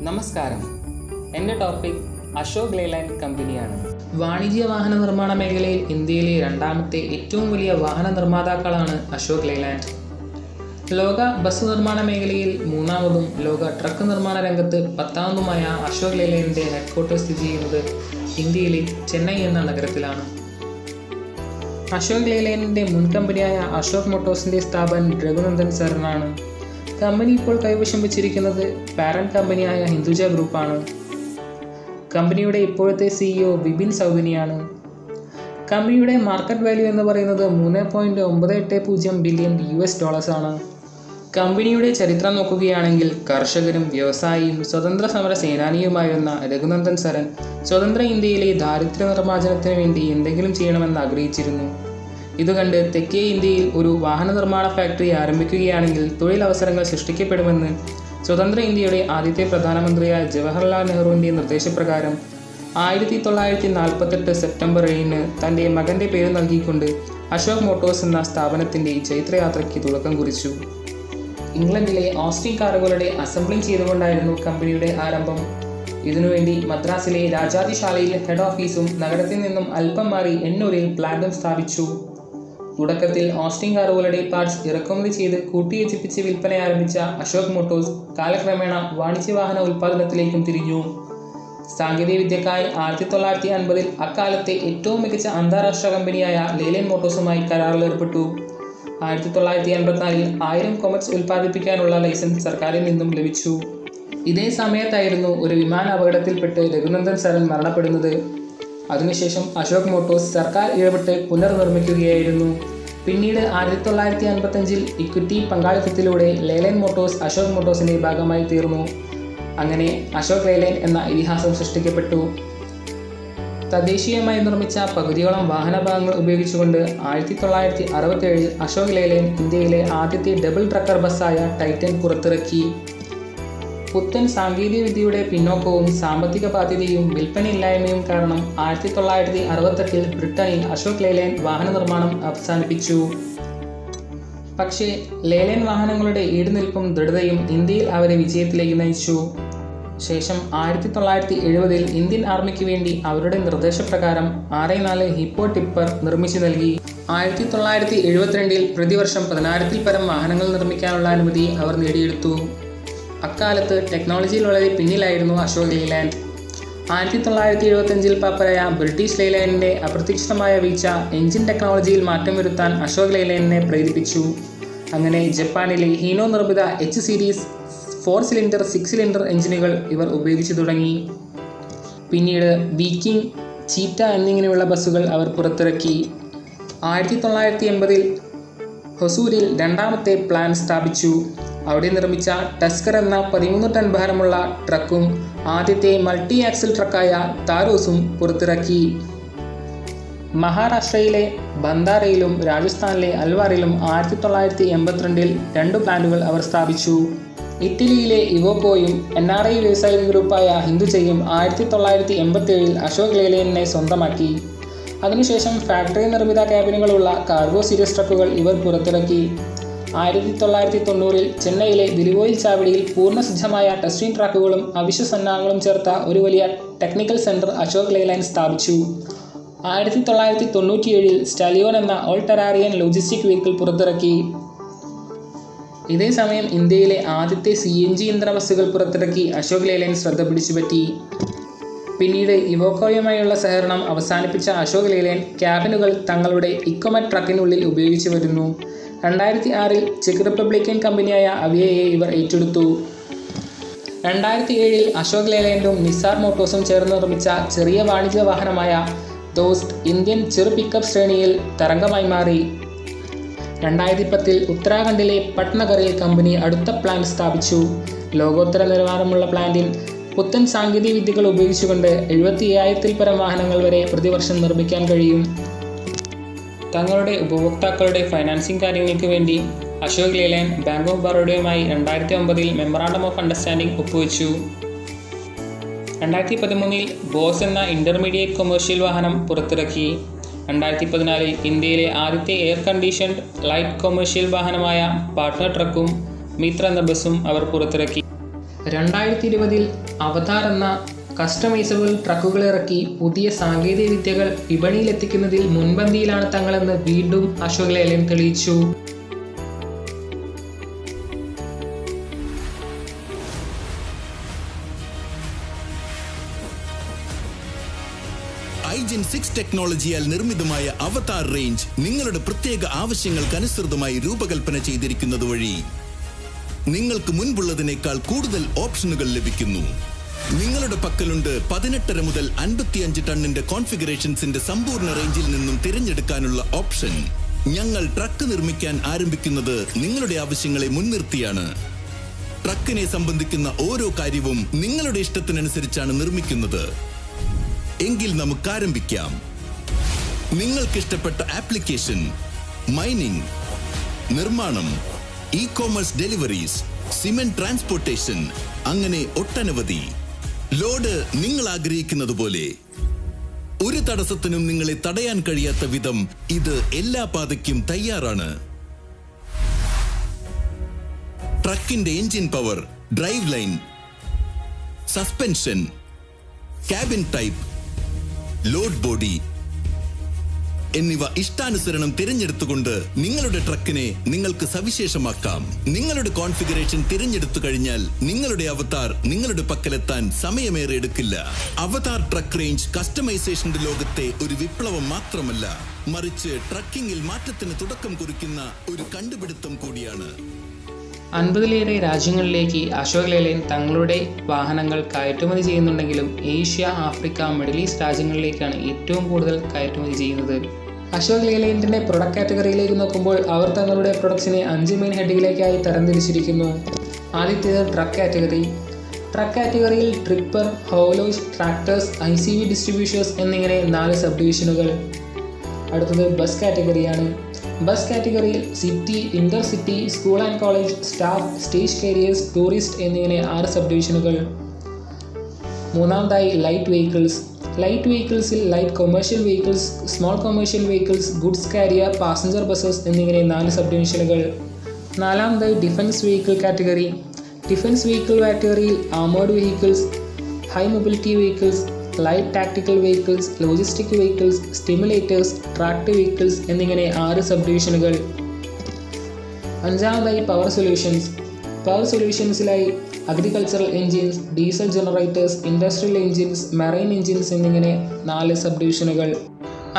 നമസ്കാരം. എൻ്റെ topic Ashok Leyland കമ്പനിയാണ്. വാണിജ്യ വാഹന നിർമ്മാണ മേഖലയിൽ ഇന്ത്യയിലെ രണ്ടാമത്തെ ഏറ്റവും വലിയ വാഹന നിർമ്മാതാക്കളാണ് അശോക് ലേലാൻഡ്. ലോക ബസ് നിർമ്മാണ മേഖലയിൽ മൂന്നാമതും ലോക ട്രക്ക് നിർമ്മാണ രംഗത്ത് 10ാമതുമായ അശോക് ലേലാൻഡിൻ്റെ ഹെഡ്ക്വാർട്ടേഴ്സ് സ്ഥിതി ചെയ്യുന്നത് ഇന്ത്യയിലെ ചെന്നൈ എന്ന നഗരത്തിലാണ്. അശോക് ലേലാൻഡിൻ്റെ മുൻ കമ്പനിയായ അശോക് മോട്ടോഴ്സിൻ്റെ സ്ഥാപകൻ രഘുനന്ദൻ സരനാണ്. കമ്പനി ഇപ്പോൾ കൈവശം വച്ചിരിക്കുന്നത് പാരന്റ് കമ്പനിയായ ഹിന്ദുജ ഗ്രൂപ്പാണ്. കമ്പനിയുടെ ഇപ്പോഴത്തെ CEO വിപിൻ സൗബിനിയാണ്. കമ്പനിയുടെ മാർക്കറ്റ് വാല്യൂ എന്ന് പറയുന്നത് $3.980 ബില്യൺ ആണ്. കമ്പനിയുടെ ചരിത്രം നോക്കുകയാണെങ്കിൽ കർഷകരും വ്യവസായിയും സ്വതന്ത്ര സമര സേനാനിയുമായിരുന്ന രഘുനന്ദൻ സരൻ സ്വതന്ത്ര ഇന്ത്യയിലെ ദാരിദ്ര്യ നിർമ്മാർജ്ജനത്തിന് വേണ്ടി എന്തെങ്കിലും ചെയ്യണമെന്ന് ആഗ്രഹിച്ചിരുന്നു. ഇതുകണ്ട് തെക്കേ ഇന്ത്യയിൽ ഒരു വാഹന നിർമ്മാണ ഫാക്ടറി ആരംഭിക്കുകയാണെങ്കിൽ തൊഴിലവസരങ്ങൾ സൃഷ്ടിക്കപ്പെടുമെന്ന് സ്വതന്ത്ര ഇന്ത്യയുടെ ആദ്യത്തെ പ്രധാനമന്ത്രിയായ ജവഹർലാൽ നെഹ്റുവിൻ്റെ നിർദ്ദേശപ്രകാരം 1948 സെപ്റ്റംബർ 7 തൻ്റെ മകൻ്റെ പേര് നൽകിക്കൊണ്ട് അശോക് മോട്ടോഴ്സ് എന്ന സ്ഥാപനത്തിൻ്റെ ചൈത്രയാത്രയ്ക്ക് തുടക്കം കുറിച്ചു. ഇംഗ്ലണ്ടിലെ ഓസ്റ്റിൻ കാറുകളുടെ അസംബ്ലിംഗ് ചെയ്തുകൊണ്ടായിരുന്നു കമ്പനിയുടെ ആരംഭം. ഇതിനുവേണ്ടി മദ്രാസിലെ രാജാതിശാലയിൽ ഹെഡ് ഓഫീസും നഗരത്തിൽ നിന്നും അല്പം മാറി എണ്ണൂരിൽ പ്ലാന്റും സ്ഥാപിച്ചു. തുടക്കത്തിൽ ഓസ്റ്റിൻ കാറുകളുടെ പാർട്സ് ഇറക്കുമതി ചെയ്ത് കൂട്ടിയോജിപ്പിച്ച് വിൽപ്പന ആരംഭിച്ച അശോക് മോട്ടോഴ്സ് കാലക്രമേണ വാണിജ്യവാഹന ഉൽപ്പാദനത്തിലേക്കും തിരിഞ്ഞു. സാങ്കേതിക വിദ്യക്കായി 1950 അക്കാലത്തെ ഏറ്റവും മികച്ച അന്താരാഷ്ട്ര കമ്പനിയായ ലേലാൻഡ് മോട്ടോഴ്സുമായി കരാറിലേർപ്പെട്ടു. 1984 1000 കൊമറ്റ്സ് ഉൽപ്പാദിപ്പിക്കാനുള്ള ലൈസൻസ് സർക്കാരിൽ നിന്നും ലഭിച്ചു. ഇതേ സമയത്തായിരുന്നു ഒരു വിമാന അപകടത്തിൽപ്പെട്ട് രഘുനന്ദൻ സരൻ മരണപ്പെടുന്നത്. അതിനുശേഷം അശോക് മോട്ടോഴ്സ് സർക്കാർ ഇടപെട്ട് പുനർനിർമ്മിക്കുകയായിരുന്നു. പിന്നീട് 1955 ഇക്വിറ്റി പങ്കാളിത്തത്തിലൂടെ ലേലാൻഡ് മോട്ടോഴ്സ് അശോക് മോട്ടോഴ്സിൻ്റെ ഭാഗമായി തീർന്നു. അങ്ങനെ അശോക് ലേലാൻഡ് എന്ന ഇതിഹാസം സൃഷ്ടിക്കപ്പെട്ടു. തദ്ദേശീയമായി നിർമ്മിച്ച പകുതിയോളം വാഹനഭാഗങ്ങൾ ഉപയോഗിച്ചുകൊണ്ട് 1967 അശോക് ലേലാൻഡ് ഇന്ത്യയിലെ ആദ്യത്തെ ഡബിൾ ട്രക്കർ ബസ്സായ ടൈറ്റൻ പുറത്തിറക്കി. പുത്തൻ സാങ്കേതിക വിദ്യയുടെ പിന്നോക്കവും സാമ്പത്തിക ബാധ്യതയും വിൽപ്പനയില്ലായ്മയും കാരണം 1968 ബ്രിട്ടനിൽ അശോക് ലേലാൻഡ് വാഹന നിർമ്മാണം അവസാനിപ്പിച്ചു. പക്ഷേ ലേലാൻഡ് വാഹനങ്ങളുടെ ഈടുനിൽപ്പും ദൃഢതയും ഇന്ത്യയിൽ അവരെ വിജയത്തിലേക്ക് നയിച്ചു. ശേഷം 1970 ഇന്ത്യൻ ആർമിക്ക് വേണ്ടി അവരുടെ നിർദ്ദേശപ്രകാരം 64 ഹിപ്പോ ടിപ്പർ നിർമ്മിച്ചു നൽകി. 1972 പ്രതിവർഷം 10,000-ൽ പരം വാഹനങ്ങൾ നിർമ്മിക്കാനുള്ള അനുമതി അവർ നേടിയെടുത്തു. അക്കാലത്ത് ടെക്നോളജിയിൽ വളരെ പിന്നിലായിരുന്നു അശോക് ലേലാൻഡ്. 1975 പാപ്പരായ ബ്രിട്ടീഷ് ലേലാൻഡിൻ്റെ അപ്രതീക്ഷിതമായ വീഴ്ച എഞ്ചിൻ ടെക്നോളജിയിൽ മാറ്റം വരുത്താൻ അശോക് ലേലാൻഡിനെ പ്രേരിപ്പിച്ചു. അങ്ങനെ ജപ്പാനിലെ ഹീനോ നിർമ്മിത H സീരീസ് 4 സിലിണ്ടർ 6 സിലിണ്ടർ എഞ്ചിനുകൾ ഇവർ ഉപയോഗിച്ചു തുടങ്ങി. പിന്നീട് വിക്കിംഗ്, ചീറ്റ എന്നിങ്ങനെയുള്ള ബസ്സുകൾ അവർ പുറത്തിറക്കി. 1980 ഹൊസൂരിൽ രണ്ടാമത്തെ പ്ലാന്റ് സ്ഥാപിച്ചു. അവിടെ നിർമ്മിച്ച ടസ്കർ എന്ന 13 ടൺ ഭാരമുള്ള ട്രക്കും ആദ്യത്തെ മൾട്ടി ആക്സിൽ ട്രക്കായ താരോസും പുറത്തിറക്കി. മഹാരാഷ്ട്രയിലെ ബന്ദാരയിലും രാജസ്ഥാനിലെ അൽവാറിലും 1982 2 പ്ലാന്റുകൾ അവർ സ്ഥാപിച്ചു. ഇറ്റലിയിലെ ഇവോക്കോയും NRI വ്യവസായിക ഗ്രൂപ്പായ ഹിന്ദുജയും 1987 അശോക് ലേലാൻഡിനെ സ്വന്തമാക്കി. അതിനുശേഷം ഫാക്ടറി നിർമ്മിത ക്യാബിനുകളുള്ള കാർഗോ സീരീസ് ട്രക്കുകൾ ഇവർ പുറത്തിറക്കി. 1990 ചെന്നൈയിലെ ദിലിവോയിൽ ചാവടിയിൽ പൂർണ്ണസജ്ജമായ ടെസ്റ്റിംഗ് ട്രാക്കുകളും അവശ്യ സന്നാഹങ്ങളും ചേർത്ത ഒരു വലിയ ടെക്നിക്കൽ സെൻറ്റർ അശോക് ലേലാൻഡ് സ്ഥാപിച്ചു. 1997 സ്റ്റാലിയോൺ എന്ന ഓൾ ടെറാറിയൻ ലോജിസ്റ്റിക് വെഹിക്കിൾ പുറത്തിറക്കി. ഇതേസമയം ഇന്ത്യയിലെ ആദ്യത്തെ CNG ഇന്ധന ബസ്സുകൾ പുറത്തിറക്കി അശോക് ലേലാൻഡ് ശ്രദ്ധ പിടിച്ചുപറ്റി. പിന്നീട് ഇവോക്കോയുമായുള്ള സഹകരണം അവസാനിപ്പിച്ച അശോക് ലേലാൻഡ് ക്യാബിനുകൾ തങ്ങളുടെ ഇക്കോമെറ്റ് ട്രക്കിനുള്ളിൽ ഉപയോഗിച്ചു വരുന്നു. 2006 ചെക്ക് റിപ്പബ്ലിക്കൻ കമ്പനിയായ അവിയയെ ഇവർ ഏറ്റെടുത്തു. 2007 അശോക് ലേലാൻഡും നിസാർ മോട്ടോഴ്സും ചേർന്ന് നിർമ്മിച്ച ചെറിയ വാണിജ്യ വാഹനമായ ദോസ്ത് ഇന്ത്യൻ ചെറു പിക്കപ്പ് ശ്രേണിയിൽ തരംഗമായി മാറി. 2010 ഉത്തരാഖണ്ഡിലെ പട്നഗറിൽ കമ്പനി അടുത്ത പ്ലാന്റ് സ്ഥാപിച്ചു. ലോകോത്തര നിലവാരമുള്ള പ്ലാന്റിൽ പുത്തൻ സാങ്കേതിക വിദ്യകൾ ഉപയോഗിച്ചുകൊണ്ട് 75,000-ൽ പരം വാഹനങ്ങൾ വരെ പ്രതിവർഷം നിർമ്മിക്കാൻ കഴിയും. തങ്ങളുടെ ഉപഭോക്താക്കളുടെ ഫൈനാൻസിംഗ് കാര്യങ്ങൾക്ക് വേണ്ടി അശോക് ലേലാൻഡ് ബാങ്ക് ഓഫ് ബറോഡയുമായി 2009 മെമ്മറാണ്ടം ഓഫ് അണ്ടർസ്റ്റാൻഡിംഗ് ഒപ്പുവെച്ചു. 2013 ബോസ് എന്ന ഇൻ്റർമീഡിയറ്റ് കൊമേഴ്ഷ്യൽ വാഹനം പുറത്തിറക്കി. 2014 ഇന്ത്യയിലെ ആദ്യത്തെ എയർ കണ്ടീഷൻഡ് ലൈറ്റ് കൊമേഴ്ഷ്യൽ വാഹനമായ പാട്ന ട്രക്കും മിത്ര എന്ന ബസ്സും അവർ പുറത്തിറക്കി. 2020 അവതാർ എന്ന കസ്റ്റമൈസബിൾ ട്രക്കുകൾ ഇറക്കി പുതിയ സാങ്കേതിക വിദ്യകൾ വിപണിയിലെത്തിക്കുന്നതിൽ മുൻപന്തിയിലാണ് തങ്ങളെന്ന് വീണ്ടും അശോക് ലേലാൻഡ് തെളിയിച്ചു. iGen 6 ടെക്നോളജിയാൽ നിർമ്മിതമായ അവതാർ റേഞ്ച് നിങ്ങളുടെ പ്രത്യേക ആവശ്യങ്ങൾക്കനുസൃതമായി രൂപകൽപ്പന ചെയ്തിരിക്കുന്നത് വഴി നിങ്ങൾക്ക് മുൻപുള്ളതിനേക്കാൾ കൂടുതൽ ഓപ്ഷനുകൾ ലഭിക്കുന്നു. നിങ്ങളുടെ പക്കലുണ്ട് 18 മുതൽ 55 ടണ്ണിന്റെ കോൺഫിഗറേഷൻസിന്റെ സമ്പൂർണ്ണ റേഞ്ചിൽ നിന്നും തിരഞ്ഞെടുക്കാനുള്ള ഓപ്ഷൻ. ഞങ്ങൾ ട്രക്ക് നിർമ്മിക്കാൻ ആരംഭിക്കുന്നത് നിങ്ങളുടെ ആവശ്യങ്ങളെ മുൻനിർത്തിയാണ്. ട്രക്കിനെ സംബന്ധിക്കുന്ന ഓരോ കാര്യവും നിങ്ങളുടെ ഇഷ്ടത്തിനനുസരിച്ചാണ് നിർമ്മിക്കുന്നത്. എങ്കിൽ നമുക്ക് ആരംഭിക്കാം. നിങ്ങൾക്കിഷ്ടപ്പെട്ട ആപ്ലിക്കേഷൻ, മൈനിങ്, നിർമ്മാണം, ഇ-കോമേഴ്സ് ഡെലിവറീസ്, സിമെന്റ് ട്രാൻസ്പോർട്ടേഷൻ, അങ്ങനെ ഒട്ടനവധി. ലോഡ് നിങ്ങൾ ആഗ്രഹിക്കുന്നത് പോലെ. ഒരു തടസ്സത്തിനും നിങ്ങളെ തടയാൻ കഴിയാത്ത വിധം ഇത് എല്ലാ പാതയ്ക്കും തയ്യാറാണ്. ട്രക്കിന്റെ engine power, drive line, suspension, cabin type, load body എന്നിവ ഇഷ്ടാനുസരണം തിരഞ്ഞെടുത്തുകൊണ്ട് നിങ്ങളുടെ ട്രക്കിനെ നിങ്ങൾക്ക് സവിശേഷമാക്കാം. നിങ്ങളുടെ കോൺഫിഗറേഷൻ തിരഞ്ഞെടുത്തു കഴിഞ്ഞാൽ നിങ്ങളുടെ അവതാർ നിങ്ങളുടെ പക്കലെത്താൻ സമയമേറെ എടുക്കില്ല. അവതാർ ട്രക്ക് റേഞ്ച് കസ്റ്റമൈസേഷന്റെ ലോകത്തെ ഒരു വിപ്ലവം മാത്രമല്ല, മറിച്ച് ട്രക്കിങ്ങിൽ മാറ്റത്തിന് തുടക്കം കുറിക്കുന്ന ഒരു കണ്ടുപിടുത്തം കൂടിയാണ്. 50ലേറെ രാജ്യങ്ങളിലേക്ക് അശോക് ലേലാൻഡ് തങ്ങളുടെ വാഹനങ്ങൾ കയറ്റുമതി ചെയ്യുന്നുണ്ടെങ്കിലും ഏഷ്യ, ആഫ്രിക്ക, മിഡിൽ ഈസ്റ്റ് രാജ്യങ്ങളിലേക്കാണ് ഏറ്റവും കൂടുതൽ കയറ്റുമതി ചെയ്യുന്നത്. അശോക് ലേലാൻഡിന്റെ പ്രൊഡക്റ്റ് കാറ്റഗറിയിലേക്ക് നോക്കുമ്പോൾ അവർ തങ്ങളുടെ പ്രൊഡക്ട്സിനെ 5 മെയിൻ ഹെഡുകളിലേക്കായി തരംതിരിച്ചിരിക്കുന്നു. ആദ്യത്തേത് ട്രക്ക് കാറ്റഗറി. ട്രക്ക് കാറ്റഗറിയിൽ tipper, haulers, tractors, ICV distributors എന്നിങ്ങനെ 4 സബ് ഡിവിഷനുകൾ. അടുത്തത് ബസ് കാറ്റഗറിയാണ്. ബസ് കാറ്റഗറിയിൽ city, intercity, school and college, staff, stage carriers, tourist എന്നിങ്ങനെ 6 സബ് ഡിവിഷനുകൾ. മൂന്നാമതായി ലൈറ്റ് വെഹിക്കിൾസ്. ലൈറ്റ് വെഹിക്കിൾസിൽ light commercial vehicles, small commercial vehicles, goods carrier, passenger buses എന്നിങ്ങനെ 4 സബ് ഡിവിഷനുകൾ. നാലാമതായി defence vehicle category. Defence vehicle കാറ്റഗറിയിൽ armoured vehicles, high mobility vehicles, light tactical vehicles, logistic vehicles, stimulators, tracked vehicles എന്നിങ്ങനെ 6 sub ഡിവിഷനുകൾ. അഞ്ചാമതായി power solutions. Power സൊല്യൂഷൻസിലായി agricultural engines, diesel generators, industrial engines, marine engines എന്നിങ്ങനെ 4 sub ഡിവിഷനുകൾ.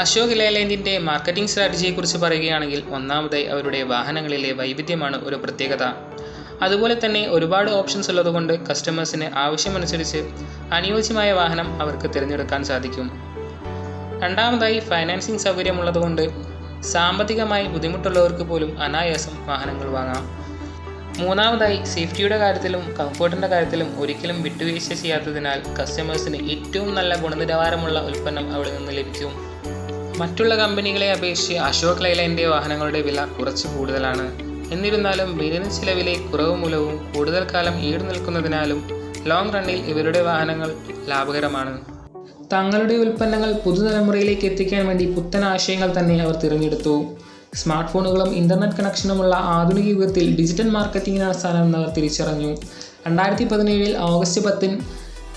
Ashok ലേലാൻഡിൻ്റെ marketing സ്ട്രാറ്റജിയെക്കുറിച്ച് പറയുകയാണെങ്കിൽ ഒന്നാമതായി അവരുടെ വാഹനങ്ങളിലെ വൈവിധ്യമാണ് ഒരു പ്രത്യേകത. അതുപോലെ തന്നെ ഒരുപാട് ഓപ്ഷൻസ് ഉള്ളതുകൊണ്ട് കസ്റ്റമേഴ്സിന് ആവശ്യമനുസരിച്ച് അനുയോജ്യമായ വാഹനം അവർക്ക് തിരഞ്ഞെടുക്കാൻ സാധിക്കും. രണ്ടാമതായി ഫൈനാൻസിങ് സൗകര്യമുള്ളതുകൊണ്ട് സാമ്പത്തികമായി ബുദ്ധിമുട്ടുള്ളവർക്ക് പോലും അനായാസം വാഹനങ്ങൾ വാങ്ങാം. മൂന്നാമതായി സേഫ്റ്റിയുടെ കാര്യത്തിലും കംഫർട്ടിൻ്റെ കാര്യത്തിലും ഒരിക്കലും വിട്ടുവീഴ്ച ചെയ്യാത്തതിനാൽ കസ്റ്റമേഴ്സിന് ഏറ്റവും നല്ല ഗുണനിലവാരമുള്ള ഉൽപ്പന്നം അവിടെ നിന്ന് ലഭിക്കും. മറ്റുള്ള കമ്പനികളെ അപേക്ഷിച്ച് അശോക് ലേലാൻഡിൻ്റെ വാഹനങ്ങളുടെ വില കുറച്ച് കൂടുതലാണ്. എന്നിരുന്നാലും മെയിൻ്റനൻസ് ചിലവിലെ കുറവ് മൂലവും കൂടുതൽ കാലം ഈട് നിൽക്കുന്നതിനാലും ലോങ് റണ്ണിൽ ഇവരുടെ വാഹനങ്ങൾ ലാഭകരമാണ്. തങ്ങളുടെ ഉൽപ്പന്നങ്ങൾ പുതുതലമുറയിലേക്ക് എത്തിക്കാൻ വേണ്ടി പുത്തൻ ആശയങ്ങൾ തന്നെ അവർ തിരഞ്ഞെടുത്തു. സ്മാർട്ട് ഫോണുകളും ഇൻ്റർനെറ്റ് കണക്ഷനുമുള്ള ആധുനിക യുഗത്തിൽ ഡിജിറ്റൽ മാർക്കറ്റിംഗിനാണ് സ്ഥാനമെന്ന് അവർ തിരിച്ചറിഞ്ഞു. 2017 ഓഗസ്റ്റ് 10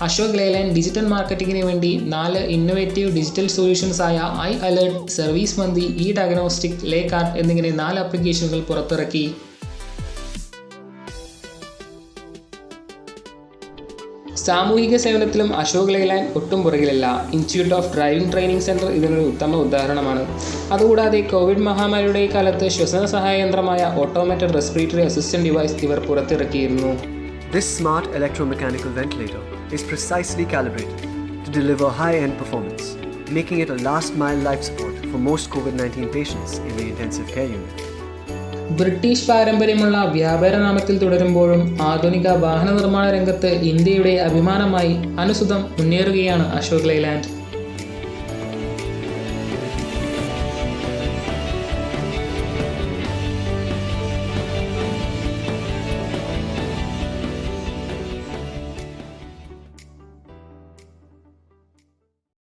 അശോക് ലേലാൻഡ് ഡിജിറ്റൽ മാർക്കറ്റിംഗിന് വേണ്ടി 4 ഇന്നോവേറ്റീവ് ഡിജിറ്റൽ സൊല്യൂഷൻസ് ആയ I alert, service Mantri, e diagnostic, LeyKart എന്നിങ്ങനെ 4 ആപ്ലിക്കേഷനുകൾ പുറത്തിറക്കി. സാമൂഹിക സേവനത്തിലും അശോക് ലേലാൻഡ് ഒട്ടും പുറകിലല്ല. Institute of driving training centre ഇതിനൊരു ഉത്തമ ഉദാഹരണമാണ്. അതുകൂടാതെ കോവിഡ് മഹാമാരിയുടെ കാലത്ത് ശ്വസന സഹായ യന്ത്രമായ ഓട്ടോമാറ്റഡ് റെസ്പിറേറ്ററി അസിസ്റ്റന്റ് ഡിവൈസ് ഇവർ പുറത്തിറക്കിയിരുന്നു. This smart electromechanical ventilator is precisely calibrated to deliver high-end performance, making it a last-mile life support for most COVID-19 patients in the intensive care unit. British പാരമ്പര്യമുള്ള വ്യാപാര നാമത്തിൽ തുടരുമ്പോഴും ആധുനിക വാഹന നിർമ്മാണ രംഗത്ത് ഇന്ത്യയുടെ അഭിമാനമായി അനുസുതം മുന്നേറുകയാണ് അശോക് ലേലാൻഡ്.